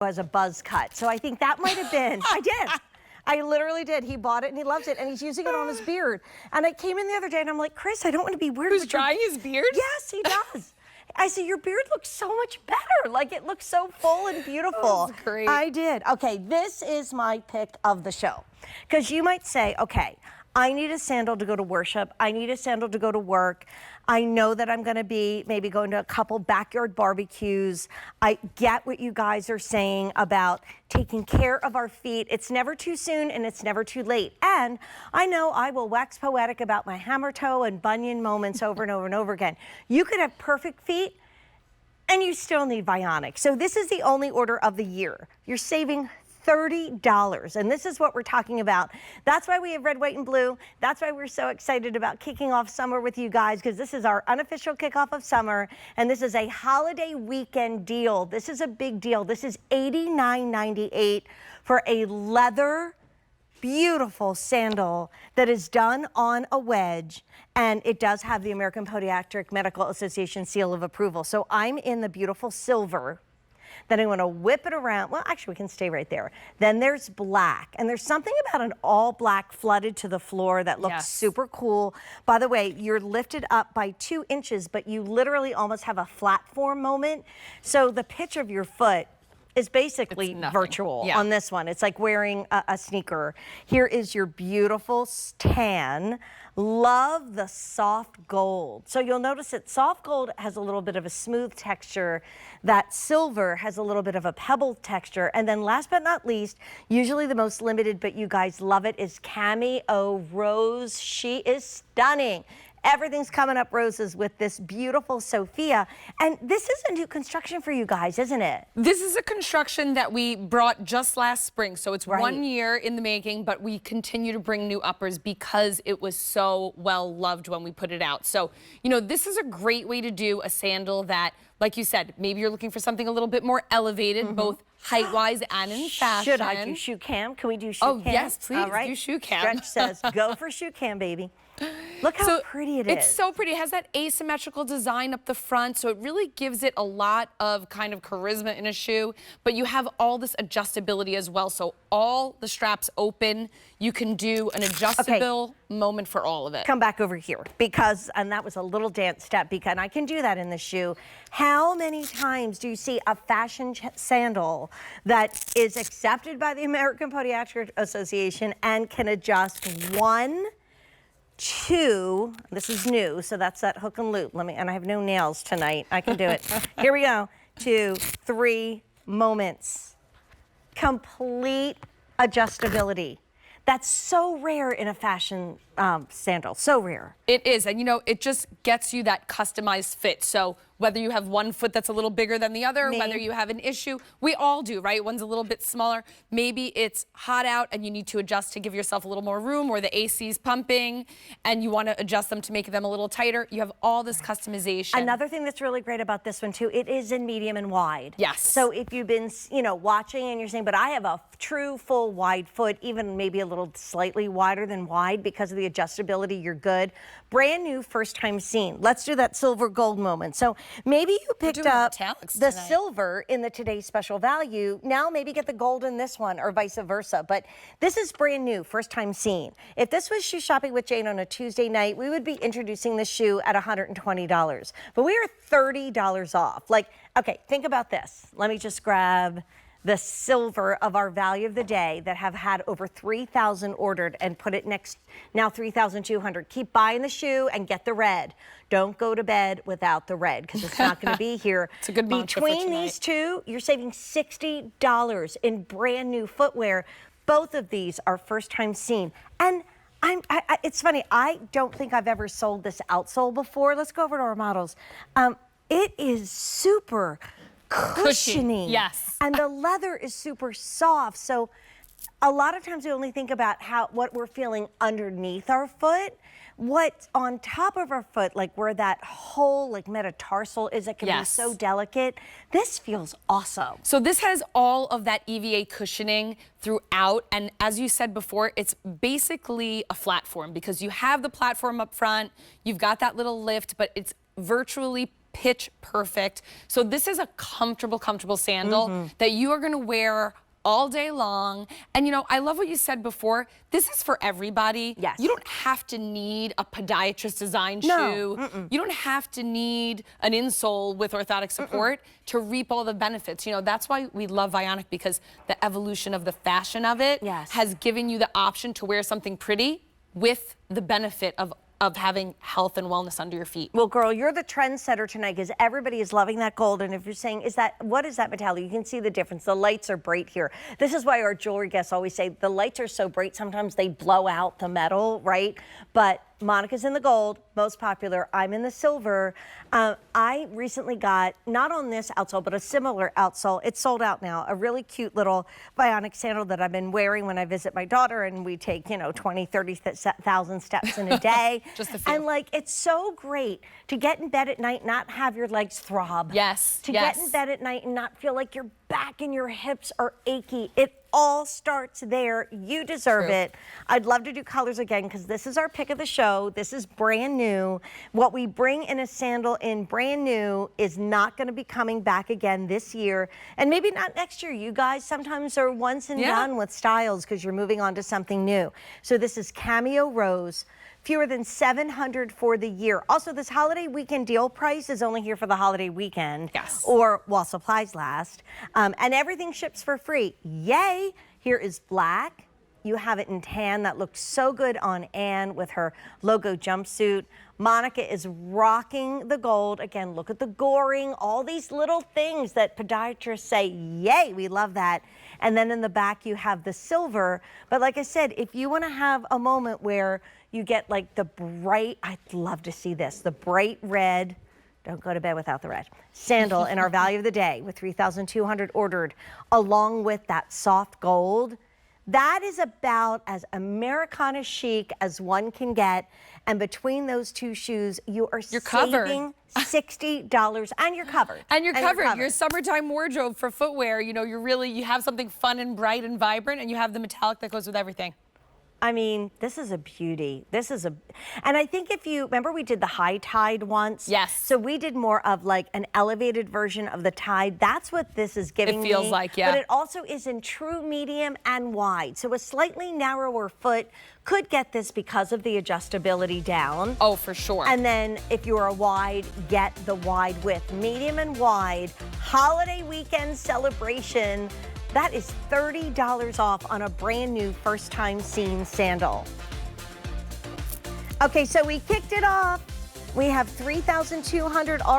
as a buzz cut. So I think that might have been, I did. I literally did. He bought it and he loves it and he's using it on his beard. And I came in the other day and I'm like, Chris, I don't want to be weird. Who's drying his beard? Yes, he does. I said, your beard looks so much better. Like, it looks so full and beautiful. That's great. I did. Okay, this is my pick of the show. Because you might say, okay, I need a sandal to go to worship. I need a sandal to go to work. I know that I'm going to be maybe going to a couple backyard barbecues. I get what you guys are saying about taking care of our feet. It's never too soon and it's never too late. And I know I will wax poetic about my hammer toe and bunion moments over and over and over again. You could have perfect feet and you still need Vionic. So this is the only order of the year. You're saving $30, and this is what we're talking about. That's why we have red, white, and blue. That's why we're so excited about kicking off summer with you guys, because this is our unofficial kickoff of summer, and this is a holiday weekend deal. This is a big deal. This is $89.98 for a leather, beautiful sandal that is done on a wedge, and it does have the American Podiatric Medical Association seal of approval. So I'm in the beautiful silver. Then I'm going to whip it around. Well, actually, we can stay right there. Then there's black. And there's something about an all black flooded to the floor that looks super cool. By the way, you're lifted up by 2 inches, but you literally almost have a platform moment. So the pitch of your foot is basically virtual on this one. It's like wearing a sneaker. Here is your beautiful tan. Love the soft gold. So you'll notice that soft gold has a little bit of a smooth texture. That silver has a little bit of a pebble texture. And then last but not least, usually the most limited, but you guys love it, is Cameo Rose. She is stunning. Everything's coming up roses with this beautiful Sophia. And this is a new construction for you guys, isn't it? This is a construction that we brought just last spring. So it's 1 year in the making, but we continue to bring new uppers because it was so well loved when we put it out. So, you know, this is a great way to do a sandal that, like you said, maybe you're looking for something a little bit more elevated, both height-wise and in fashion. Should I do shoe cam? Can we do shoe cam? Oh, yes, please. All right. Do shoe cam. Stretch says, go for shoe cam, baby. Look how pretty it is. It's so pretty. It has that asymmetrical design up the front, so it really gives it a lot of kind of charisma in a shoe, but you have all this adjustability as well, so all the straps open. You can do an adjustable moment for all of it. Come back over here, because, and that was a little dance step, because I can do that in the shoe. How many times do you see a fashion sandal that is accepted by the American Podiatric Association and can adjust 1, 2, this is new, so that's that hook and loop. And I have no nails tonight. I can do it. Here we go. 2, 3 moments. Complete adjustability. That's so rare in a fashion sandal, so rare. It is, and you know, it just gets you that customized fit. So whether you have one foot that's a little bigger than the other, whether you have an issue, we all do, right? One's a little bit smaller. Maybe it's hot out and you need to adjust to give yourself a little more room, or the AC's pumping and you want to adjust them to make them a little tighter. You have all this customization. Another thing that's really great about this one too, it is in medium and wide. Yes. So if you've been, you know, watching and you're saying, but I have a true full wide foot, even maybe a little slightly wider than wide because of the adjustability, you're good. Brand new, first time seen. Let's do that silver gold moment. So maybe you picked up the silver in the today's special value. Now maybe get the gold in this one, or vice versa. But this is brand new, first time seen. If this was Shoe Shopping with Jane on a Tuesday night, we would be introducing the shoe at $120. But we are $30 off. Like, okay, think about this. Let me just grab the silver of our value of the day that have had over 3,000 ordered and put it next, now 3,200. Keep buying the shoe and get the red. Don't go to bed without the red, because it's not going to be here. It's a good mantra for Between these two, you're saving $60 in brand new footwear. Both of these are first time seen. And it's funny, I don't think I've ever sold this outsole before. Let's go over to our models. It is super cushiony. Yes. And the leather is super soft. So a lot of times we only think about what we're feeling underneath our foot. What's on top of our foot, like where that whole like metatarsal is, it can be so delicate. This feels awesome. So this has all of that EVA cushioning throughout, and as you said before, it's basically a flat form because you have the platform up front, you've got that little lift, but it's virtually pitch perfect. So this is a comfortable sandal that you are gonna wear all day long. And you know, I love what you said before. This is for everybody. Yes. You don't have to need a podiatrist design No. shoe. You don't have to need an insole with orthotic support to reap all the benefits. You know, that's why we love Vionic, because the evolution of the fashion of it has given you the option to wear something pretty with the benefit of having health and wellness under your feet. Well, girl, you're the trendsetter tonight because everybody is loving that gold. And if you're saying, what is that metallic? You can see the difference. The lights are bright here. This is why our jewelry guests always say the lights are so bright, sometimes they blow out the metal, right? But Monica's in the gold, most popular. I'm in the silver. I recently got, not on this outsole, but a similar outsole. It's sold out now. A really cute little Vionic sandal that I've been wearing when I visit my daughter, and we take, 20, 30,000 steps in a day. Just a few. And like, it's so great to get in bed at night, not have your legs throb. Yes. To get in bed at night and not feel like your back and your hips are achy. It all starts there. You deserve it. I'd love to do colors again because this is our pick of the show. This is brand new. What we bring in a sandal in brand new is not going to be coming back again this year, and maybe not next year. You guys sometimes are once and done with styles because you're moving on to something new. So this is Cameo Rose. Fewer than 700 for the year. Also, this holiday weekend deal price is only here for the holiday weekend. Yes. Or while supplies last. And everything ships for free. Yay! Here is black. You have it in tan. That looks so good on Anne with her logo jumpsuit. Monica is rocking the gold. Again, look at the goring, all these little things that podiatrists say, yay, we love that. And then in the back, you have the silver. But like I said, if you want to have a moment where you get like the bright, I'd love to see this, the bright red, don't go to bed without the red, sandal in our value of the day with 3,200 ordered, along with that soft gold. That is about as Americana chic as one can get. And between those two shoes, you're saving $60 and you're covered. And you're covered. Your summertime wardrobe for footwear, you have something fun and bright and vibrant, and you have the metallic that goes with everything. I mean, this is a beauty. And I think if you remember, we did the high tide once. Yes. So we did more of like an elevated version of the tide. That's what this is giving me. It feels like, yeah. But it also is in true medium and wide. So a slightly narrower foot could get this because of the adjustability down. Oh, for sure. And then if you're a wide, get the wide width. Medium and wide, holiday weekend celebration. That is $30 off on a brand new first time seen sandal. Okay, so we kicked it off. We have 3,200 already.